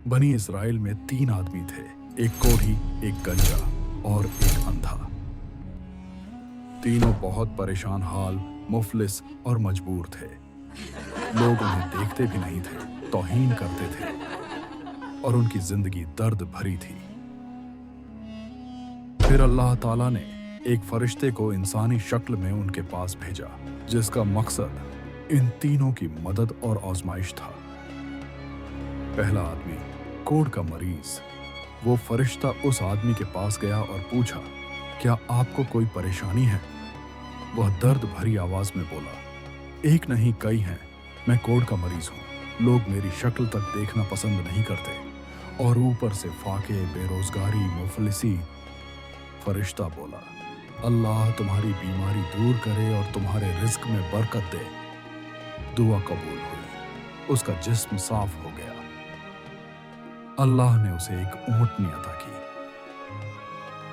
बनी इसराइल में 3 आदमी थे, एक कोढ़ी, एक गंजा और एक अंधा। तीनों बहुत परेशान हाल, मुफलिस और मजबूर थे। लोग उन्हें देखते भी नहीं थे, तौहीन करते थे और उनकी जिंदगी दर्द भरी थी। फिर अल्लाह ताला ने एक फरिश्ते को इंसानी शक्ल में उनके पास भेजा, जिसका मकसद इन तीनों की मदद और आजमाइश था। पहला आदमी, कोढ़ का मरीज। वो फरिश्ता उस आदमी के पास गया और पूछा, क्या आपको कोई परेशानी है? वह दर्द भरी आवाज में बोला, एक नहीं कई हैं, मैं कोढ़ का मरीज हूँ। लोग मेरी शक्ल तक देखना पसंद नहीं करते और ऊपर से फाके, बेरोजगारी, मुफलिसी। फरिश्ता बोला, अल्लाह तुम्हारी बीमारी दूर करे और तुम्हारे रिज्क में बरकत दे। दुआ कबूल हुई, उसका जिस्म साफ हो गया। अल्लाह ने उसे एक ऊंटनी अता की।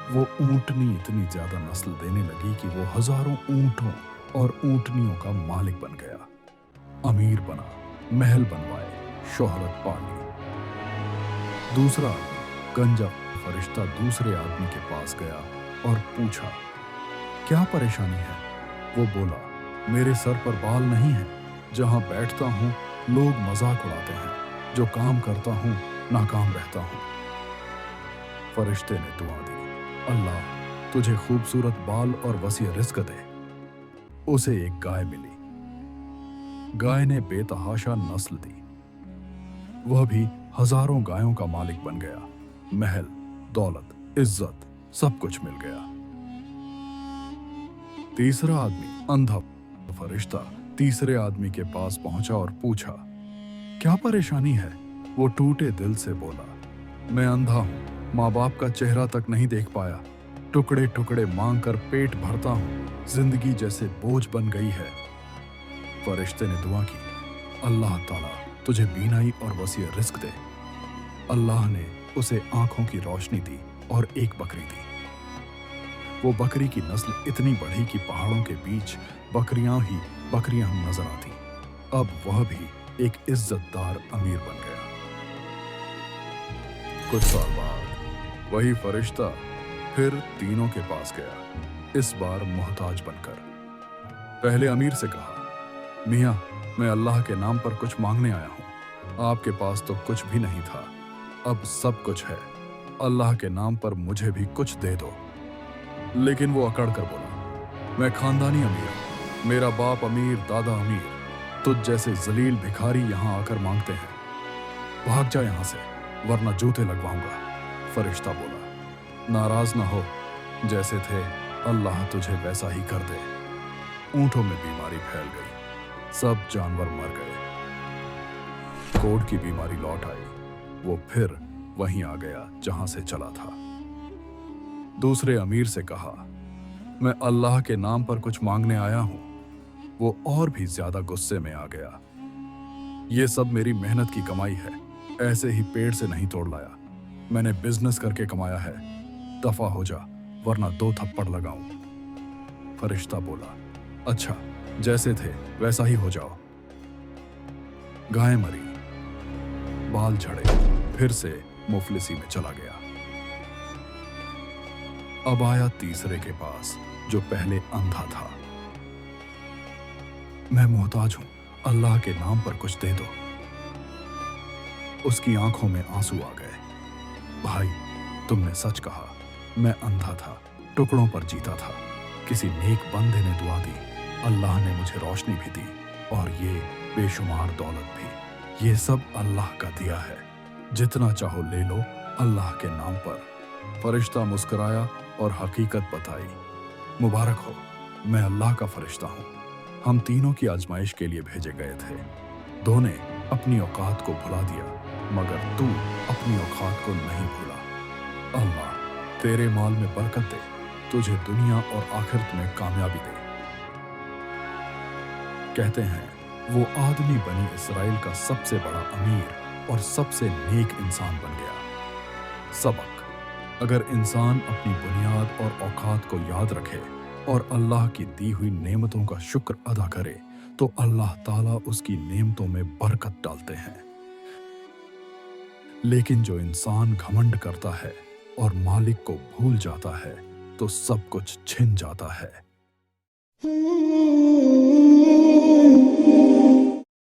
वो ऊंटनी इतनी ज्यादा नस्ल देने लगी कि वो हजारों ऊंटों और ऊंटनियों का मालिक बन गया। अमीर बना, महल बनवाए, शोहरत पाली। दूसरा गंजा फरिश्ता दूसरे आदमी के पास गया और पूछा, क्या परेशानी है? वो बोला, मेरे सर पर बाल नहीं है, जहां बैठता हूं लोग मजाक उड़ाते हैं, जो काम करता हूं नाकाम रहता हूं। फरिश्ते ने दुआ दी, अल्लाह तुझे खूबसूरत बाल और वसी रिज़्क दे। उसे एक गाय मिली। गाय ने बेतहाशा नस्ल दी। वह भी हजारों गायों का मालिक बन गया। महल, दौलत, इज्जत, सब कुछ मिल गया। तीसरा आदमी, अंधा फरिश्ता, तीसरे आदमी के पास पहुंचा और पूछा, क्या परेशानी है? वो टूटे दिल से बोला, मैं अंधा हूं, माँ बाप का चेहरा तक नहीं देख पाया, टुकड़े टुकड़े मांग कर पेट भरता हूं, जिंदगी जैसे बोझ बन गई है। फरिश्ते ने दुआ की, अल्लाह ताला तुझे बीनाई और वसी रिज़्क दे। अल्लाह ने उसे आंखों की रोशनी दी और एक बकरी दी। वो बकरी की नस्ल इतनी बढ़ी कि पहाड़ों के बीच बकरियां ही बकरियां नजर आती। अब वह भी एक इज्जतदार अमीर बन गया। कुछ साल बाद वही फरिश्ता फिर तीनों के पास गया, इस बार मोहताज बनकर। पहले अमीर से कहा, मियां, मैं अल्लाह के नाम पर कुछ मांगने आया हूं। आपके पास तो कुछ भी नहीं था, अब सब कुछ है। अल्लाह के नाम पर मुझे भी कुछ दे दो। लेकिन वो अकड़ कर बोला, मैं खानदानी अमीर हूं, मेरा बाप अमीर, दादा अमीर, तुझ जैसे जलील भिखारी यहां आकर मांगते हैं। भाग जा यहां से, वरना जूते लगवाऊंगा। फरिश्ता बोला, नाराज ना हो, जैसे थे अल्लाह तुझे वैसा ही कर दे। ऊंटों में बीमारी फैल गई, सब जानवर मर गए। कोढ़ की बीमारी लौट आई, वो फिर वहीं आ गया जहां से चला था। दूसरे अमीर से कहा, मैं अल्लाह के नाम पर कुछ मांगने आया हूं। वो और भी ज्यादा गुस्से में आ गया। ये सब मेरी मेहनत की कमाई है, ऐसे ही पेड़ से नहीं तोड़ लाया। मैंने बिजनेस करके कमाया है, दफा हो जा, वरना 2 थप्पड़ लगाऊं। फरिश्ता बोला, अच्छा, जैसे थे वैसा ही हो जाओ। गाय मरी, बाल झड़े, फिर से मुफलिसी में चला गया। अब आया तीसरे के पास, जो पहले अंधा था। मैं मोहताज हूं, अल्लाह के नाम पर कुछ दे दो। उसकी आंखों में आंसू आ गए। भाई, तुमने सच कहा, मैं अंधा था, टुकड़ों पर जीता था। किसी नेक बंदे ने दुआ दी, अल्लाह ने मुझे रोशनी भी दी और ये बेशुमार दौलत भी। ये सब अल्लाह का दिया है, जितना चाहो ले लो अल्लाह के नाम पर। फरिश्ता मुस्कुराया और हकीकत बताई, मुबारक हो, मैं अल्लाह का फरिश्ता हूँ। हम तीनों की आजमाइश के लिए भेजे गए थे। दो ने अपनी औकात को भुला दिया, मगर तू अपनी औकात को नहीं भूला। अल्लाह तेरे माल में बरकत दे, तुझे दुनिया और आखिरत में कामयाबी दे। कहते हैं, वो आदमी बनी इसराइल का सबसे बड़ा अमीर और सबसे नेक इंसान बन गया। सबक, अगर इंसान अपनी बुनियाद और औकात को याद रखे और अल्लाह की दी हुई नेमतों का शुक्र अदा करे, तो अल्लाह ताला उसकी नेमतों में बरकत डालते हैं। लेकिन जो इंसान घमंड करता है और मालिक को भूल जाता है तो सब कुछ छिन जाता है।